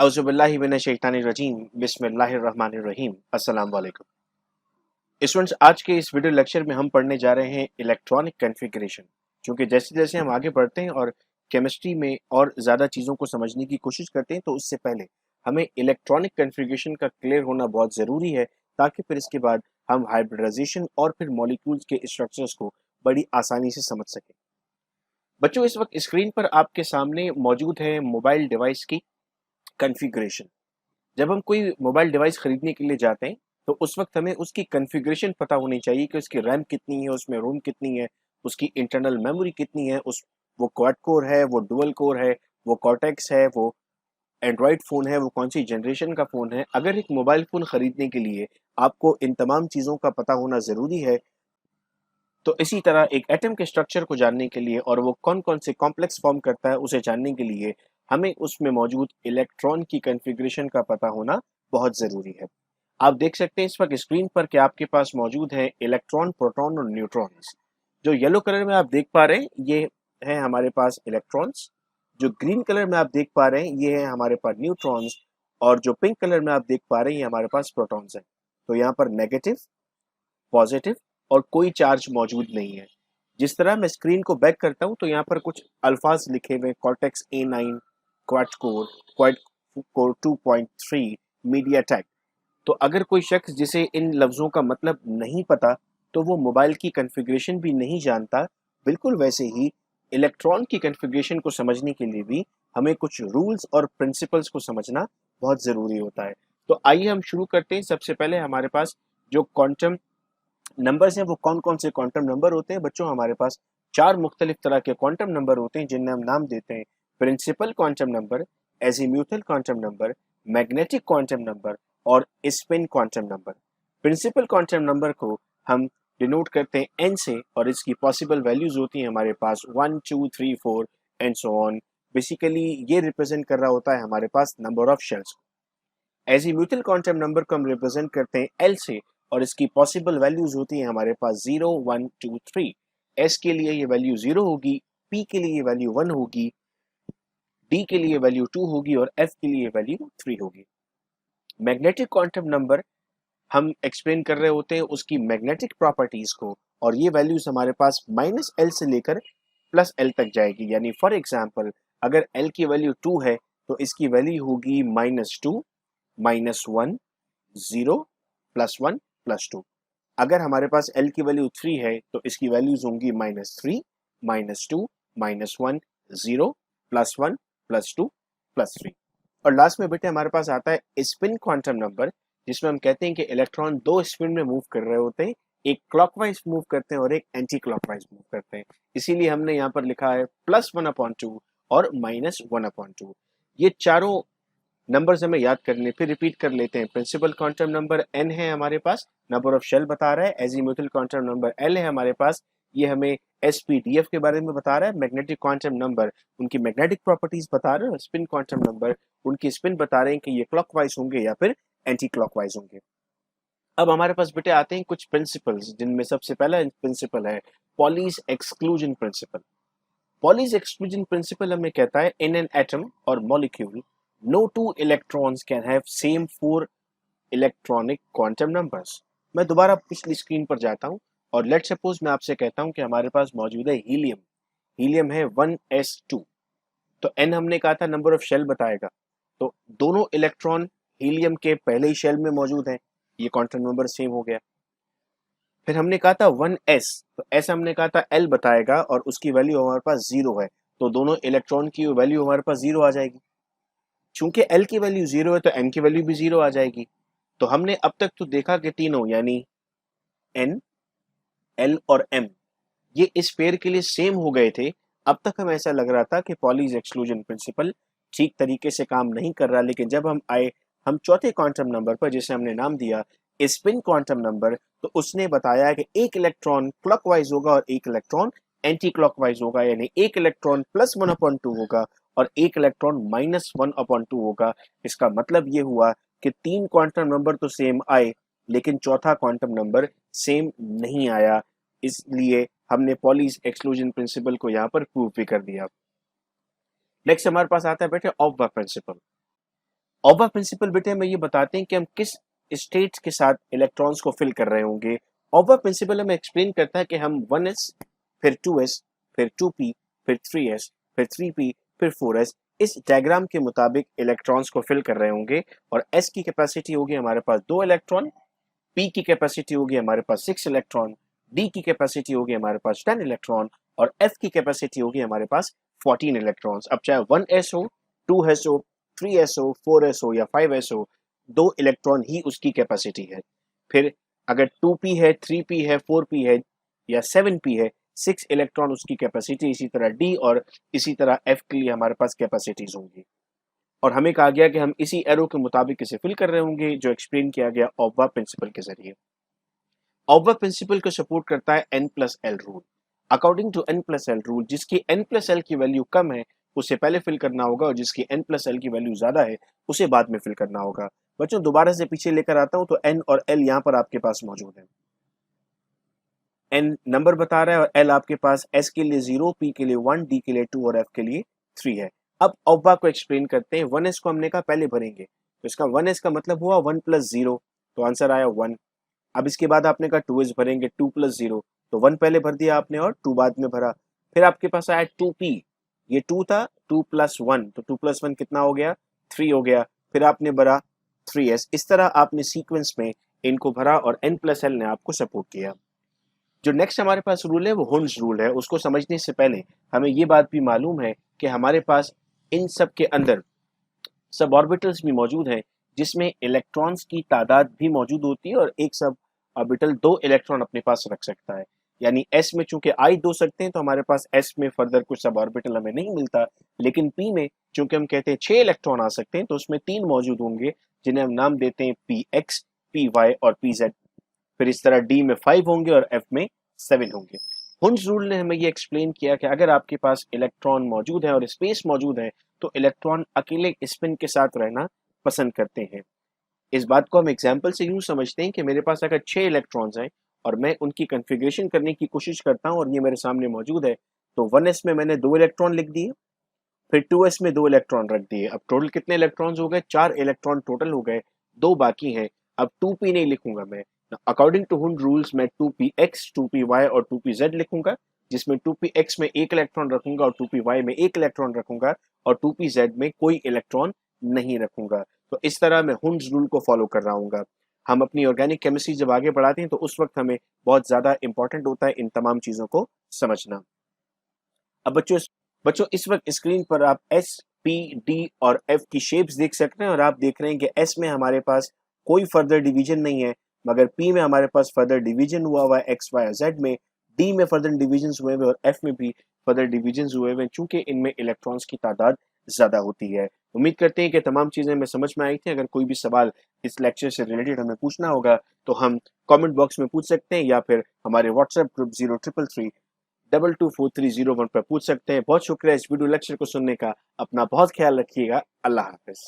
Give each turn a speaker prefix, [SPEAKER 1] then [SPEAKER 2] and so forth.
[SPEAKER 1] औज़ुबिल्लाहि मिनश्शैतानिर्रजीम बिस्मिल्लाहिर्रहमानिर्रहीम अस्सलाम वालेकुम। स्टूडेंट्स, आज के इस वीडियो लेक्चर में हम पढ़ने जा रहे हैं इलेक्ट्रॉनिक कॉन्फ़िगरेशन। क्योंकि जैसे जैसे हम आगे बढ़ते हैं और केमिस्ट्री में और ज़्यादा चीज़ों को समझने की कोशिश करते हैं, तो उससे पहले हमें इलेक्ट्रॉनिक कॉन्फ़िगरेशन का क्लियर होना बहुत ज़रूरी है, ताकि फिर इसके बाद हम हाइब्रिडाइजेशन और फिर मॉलिक्यूल्स के स्ट्रक्चर्स को बड़ी आसानी से समझ सकें। बच्चों, इस वक्त स्क्रीन पर आपके सामने मौजूद है मोबाइल डिवाइस की कॉन्फ़िगरेशन। जब हम कोई मोबाइल डिवाइस खरीदने के लिए जाते हैं, तो उस वक्त हमें उसकी कॉन्फ़िगरेशन पता होनी चाहिए कि उसकी रैम कितनी है, उसमें रोम कितनी है, उसकी इंटरनल मेमोरी कितनी है, उस वो क्वाड कोर है, वो डुअल कोर है, वो कॉर्टेक्स है, वो एंड्रॉयड फ़ोन है, वो कौन-सी जनरेशन का फ़ोन है। अगर एक मोबाइल फ़ोन खरीदने के लिए आपको इन तमाम चीज़ों का पता होना ज़रूरी है, तो इसी तरह एक एटम के स्ट्रक्चर को जानने के लिए और वो कौन-कौन से कॉम्प्लेक्स फ़ॉर्म करता है, उसे जानने के लिए हमें उसमें मौजूद इलेक्ट्रॉन की कॉन्फ़िगरेशन का पता होना बहुत ज़रूरी है। आप देख सकते हैं इस वक्त स्क्रीन पर कि आपके पास मौजूद है इलेक्ट्रॉन, प्रोटॉन और न्यूट्रॉन्स। जो येलो कलर में आप देख पा रहे हैं, ये है हमारे पास इलेक्ट्रॉन्स। जो ग्रीन कलर में आप देख पा रहे हैं, ये है हमारे पास न्यूट्रॉन्स। और जो पिंक कलर में आप देख पा रहे हैं, ये हमारे पास प्रोटॉन्स हैं। तो यहाँ पर नेगेटिव, पॉजिटिव और कोई चार्ज मौजूद नहीं है। जिस तरह मैं स्क्रीन को बैक करता हूं, तो यहाँ पर कुछ अल्फाज लिखे हुए, cortex A9, quad core 2.3, media take. तो अगर कोई शख्स जिसे इन लफ्जों का मतलब नहीं पता, तो वो मोबाइल की कॉन्फ़िगरेशन भी नहीं जानता। बिल्कुल वैसे ही इलेक्ट्रॉन की कॉन्फ़िगरेशन को समझने के लिए भी हमें कुछ रूल्स और प्रिंसिपल्स को समझना बहुत ज़रूरी होता है। तो आइए हम शुरू करते हैं। सबसे पहले हमारे पास जो क्वांटम नंबर्स हैं, वो कौन-कौन से क्वांटम नंबर होते हैं। बच्चों, हमारे पास 4 मुख्तलिफ तरह के क्वांटम नंबर होते हैं, जिन्हें हम नाम देते हैं principal quantum number, azimuthal quantum number, magnetic quantum number और spin quantum number. Principal quantum number को हम डिनोट करते हैं n से, और इसकी पॉसिबल वैल्यूज होती हैं हमारे पास 1, 2, 3, 4 एंड सो ऑन। बेसिकली ये रिप्रेजेंट कर रहा होता है हमारे पास number of shells. Azimuthal quantum number को हम रिप्रेजेंट करते हैं एल से, और इसकी पॉसिबल वैल्यूज होती हैं हमारे पास 0, 1, 2, 3। एस के लिए ये वैल्यू 0 होगी, पी के लिए ये वैल्यू 1 होगी, डी के लिए वैल्यू 2 होगी और एफ के लिए वैल्यू 3 होगी। मैग्नेटिक क्वांटम नंबर हम एक्सप्लेन कर रहे होते हैं उसकी मैग्नेटिक प्रॉपर्टीज को, और ये वैल्यूज हमारे पास -L से लेकर +L तक जाएगी। यानी फॉर एग्जांपल, अगर L की वैल्यू 2 है, तो इसकी वैल्यू होगी -2, -1, 0, +1, +2। अगर हमारे पास L की वैल्यू 3 है, तो इसकी वैल्यूज होंगी -3, -2, -1, 0, +1, +2, +3। और लास्ट में बेटे हमारे पास आता है स्पिन क्वांटम नंबर, जिसमें हम कहते हैं कि इलेक्ट्रॉन 2 स्पिन में मूव कर रहे होते हैं। एक क्लॉकवाइज मूव करते हैं और एक एंटी क्लॉकवाइज मूव करते हैं। इसीलिए हमने यहाँ पर लिखा है +1/2 और -1/2। ये चारों नंबर्स हमें याद करने, फिर रिपीट कर लेते हैं। प्रिंसिपल क्वांटम नंबर n है हमारे पास, नंबर ऑफ शेल बता रहा है। एजीम्यूथल क्वांटम नंबर L है हमारे पास, ये हमें SPDF के बारे में बता रहा है। मैग्नेटिक क्वांटम नंबर उनकी मैग्नेटिक प्रॉपर्टीज बता रहे हैं, और स्पिन क्वांटम नंबर उनकी स्पिन बता रहे हैं कि ये क्लॉकवाइज होंगे या फिर एंटी क्लॉकवाइज होंगे। अब हमारे पास बेटे आते हैं कुछ प्रिंसिपल्स, जिनमें सबसे पहला प्रिंसिपल है Pauli's exclusion principle. Pauli's exclusion principle हमें कहता है इन एन एटम और molecule no two electrons can have same four electronic quantum numbers। मैं दोबारा पिछली स्क्रीन पर जाता हूं, और लेट सपोज मैं आपसे कहता हूं कि हमारे पास मौजूद है हीलियम। हीलियम है 1s2। तो n हमने कहा था नंबर ऑफ शेल बताएगा, तो दोनों इलेक्ट्रॉन हीलियम के पहले ही शेल में मौजूद हैं, ये क्वांटम नंबर सेम हो गया। फिर हमने कहा था 1s, तो s हमने कहा था l बताएगा, और उसकी वैल्यू हमारे पास 0 है, तो दोनों इलेक्ट्रॉन की वैल्यू हमारे पास 0 आ जाएगी। चूंकि L की वैल्यू 0 है, तो M की वैल्यू भी 0 आ जाएगी। तो हमने अब तक तो देखा कि तीनों, यानी N, L और M, ये इस पेयर के लिए सेम हो गए थे। अब तक हमें ऐसा लग रहा था कि पॉलीज एक्सक्लूजन प्रिंसिपल ठीक तरीके से काम नहीं कर रहा, लेकिन जब हम चौथे क्वांटम नंबर पर, जिसे हमने नाम दिया स्पिन क्वांटम नंबर, तो उसने बताया कि एक इलेक्ट्रॉन क्लॉकवाइज होगा और एक इलेक्ट्रॉन एंटी क्लॉकवाइज होगा। यानी एक इलेक्ट्रॉन +1/2 होगा और एक इलेक्ट्रॉन -1/2 होगा। इसका मतलब ये हुआ कि 3 क्वांटम नंबर तो सेम आए, लेकिन चौथा क्वांटम नंबर सेम नहीं आया। इसलिए हमने पॉलीज एक्सक्लूजन प्रिंसिपल को यहाँ पर प्रूव भी कर दिया। नेक्स्ट हमारे पास आता है बेटे ऑफ प्रिंसिपल। ऑब्वा प्रिंसिपल बेटे हमें ये बताते हैं कि हम किस स्टेट्स के साथ इलेक्ट्रॉन्स को फिल कर रहे होंगे। ऑब्वा प्रिंसिपल हमें एक्सप्लेन करता है कि हम 1s, फिर 2s, फिर 2p, फिर 3s, फिर 3p, फिर 4s इस डायग्राम के मुताबिक इलेक्ट्रॉन्स को फिल कर रहे होंगे। और s की कैपेसिटी होगी हमारे पास 2 इलेक्ट्रॉन, p की कैपेसिटी होगी हमारे पास 6 इलेक्ट्रॉन, d की कैपेसिटी होगी हमारे पास 10 इलेक्ट्रॉन और f की कैपेसिटी होगी हमारे पास 14 इलेक्ट्रॉन्स। अब चाहे 1s हो, 2s हो, 3s हो, 4s हो या 5s हो, 2 इलेक्ट्रॉन ही उसकी कैपेसिटी है। फिर अगर 2p है, 3p है, 4p है या 7p है, 6 इलेक्ट्रॉन उसकी कैपेसिटी। इसी तरह d और इसी तरह f के लिए हमारे पास कैपेसिटीज होंगी। और हमें कहा गया कि हम इसी एरो के मुताबिक इसे फिल कर रहे होंगे, जो एक्सप्लेन किया गया ऑब्वा प्रिंसिपल के जरिए। ऑब्वा प्रिंसिपल को सपोर्ट करता है n+l rule. According to n+l rule, जिसकी n+l की वैल्यू कम है उसे पहले फिल करना होगा और जिसकी n+l की वैल्यू ज्यादा है उसे बाद में फिल करना होगा। बच्चों दोबारा से पीछे लेकर आता हूं तो n और l यहाँ पर आपके पास मौजूद है। n नंबर बता रहा है और l आपके पास s के लिए 0, p के लिए 1, d के लिए 2 और f के लिए 3 है। अब ऑब्वा को एक्सप्लेन करते हैं। 1s को हमने कहा पहले भरेंगे, तो इसका 1s का मतलब हुआ 1 + 0, तो आंसर आया 1। अब इसके बाद आपने कहा 2s भरेंगे, 2 + 0, तो 1 पहले भर दिया आपने और 2 बाद में भरा। फिर आपके पास आया 2p, ये 2 था, 2 + 1, तो 2 + 1 कितना हो गया, 3 हो गया। फिर आपने भरा 3s। इस तरह आपने सीक्वेंस में इनको भरा और n+l ने आपको सपोर्ट किया। जो नेक्स्ट हमारे पास रूल है वो हुंड्स रूल है। उसको समझने से पहले हमें ये बात भी मालूम है कि हमारे पास इन सब के अंदर सब ऑर्बिटल्स भी मौजूद हैं, जिसमें इलेक्ट्रॉन्स की तादाद भी मौजूद होती है और एक सब ऑर्बिटल 2 इलेक्ट्रॉन अपने पास रख सकता है। यानी s में चूंकि i 2 सकते हैं तो हमारे पास s में फर्दर कुछ सब ऑर्बिटल हमें नहीं मिलता, लेकिन p में चूंकि हम कहते हैं 6 इलेक्ट्रॉन आ सकते हैं तो उसमें 3 मौजूद होंगे जिन्हें हम नाम देते हैं px, py और pz। फिर इस तरह d में 5 होंगे और f में 7 होंगे। हुंड्स रूल ने हमें ये एक्सप्लेन किया कि अगर आपके पास इलेक्ट्रॉन मौजूद है और स्पेस मौजूद है तो इलेक्ट्रॉन अकेले स्पिन के साथ रहना पसंद करते हैं। इस बात को हम एग्जाम्पल से यूं समझते हैं कि मेरे पास अगर 6 इलेक्ट्रॉन्स हैं और मैं उनकी कन्फिग्रेशन करने की कोशिश करता हूं और ये मेरे सामने मौजूद है, तो 1s में मैंने 2 इलेक्ट्रॉन लिख दिए, फिर 2s में 2 इलेक्ट्रॉन रख दिए। अब टोटल कितने इलेक्ट्रॉन्स हो गए, 4 इलेक्ट्रॉन टोटल हो गए, 2 बाकी हैं। अब 2p नहीं लिखूंगा मैं, अकॉर्डिंग टू हुंड रूल्स मैं 2px, 2py और 2pz लिखूंगा, जिसमें 2px में 1 इलेक्ट्रॉन रखूंगा और 2py में 1 इलेक्ट्रॉन रखूंगा और 2pz में कोई इलेक्ट्रॉन नहीं रखूंगा। तो इस तरह मैं हुंड्स रूल को फॉलो कर रहा हूँ। हम अपनी ऑर्गेनिक केमिस्ट्री जब आगे बढ़ाते हैं तो उस वक्त हमें बहुत ज्यादा इंपॉर्टेंट होता है इन तमाम चीजों को समझना। अब बच्चों इस वक्त स्क्रीन पर आप S, P, D और F की शेप्स देख सकते हैं और आप देख रहे हैं कि S में हमारे पास कोई फर्दर डिवीजन नहीं है, मगर P में हमारे पास फर्दर डिवीजन हुआ है X, Y और Z में, D में फर्दर डिवीजन हुए हुए और F में भी फर्दर डिवीजन हुए हुए, चूंकि इनमें इलेक्ट्रॉन्स की तादाद ज्यादा होती है। उम्मीद करते हैं कि तमाम चीजें हमें समझ में आई थी। अगर कोई भी सवाल इस लेक्चर से रिलेटेड हमें पूछना होगा तो हम कमेंट बॉक्स में पूछ सकते हैं या फिर हमारे व्हाट्सएप ग्रुप 0333 224301 पर पूछ सकते हैं। बहुत शुक्रिया इस वीडियो लेक्चर को सुनने का। अपना बहुत ख्याल रखिएगा। अल्लाह हाफिज।